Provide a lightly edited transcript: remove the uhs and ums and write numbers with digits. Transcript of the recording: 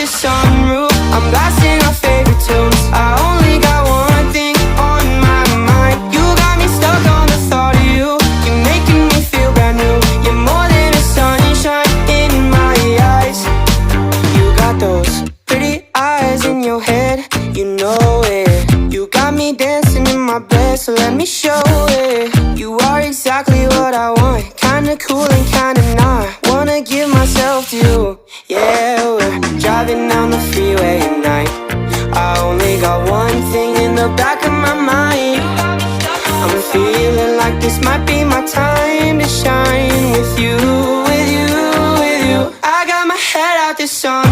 the sunroof, I'm blasting our favorite tunes. I only got one thing on my mind. You got me stuck on the thought of you. You're making me feel brand new. You're more than a sunshine in my eyes. You got those pretty eyes in your head, you know it. You got me dancing in my bed, so let me show it. You are exactly what I want, kinda cool and kinda not. Wanna give myself to you. Yeah, we're driving down the freeway at night. I only got one thing in the back of my mind. I'm feeling like this might be my time to shine with you, with you, with you. I got my head out the sun.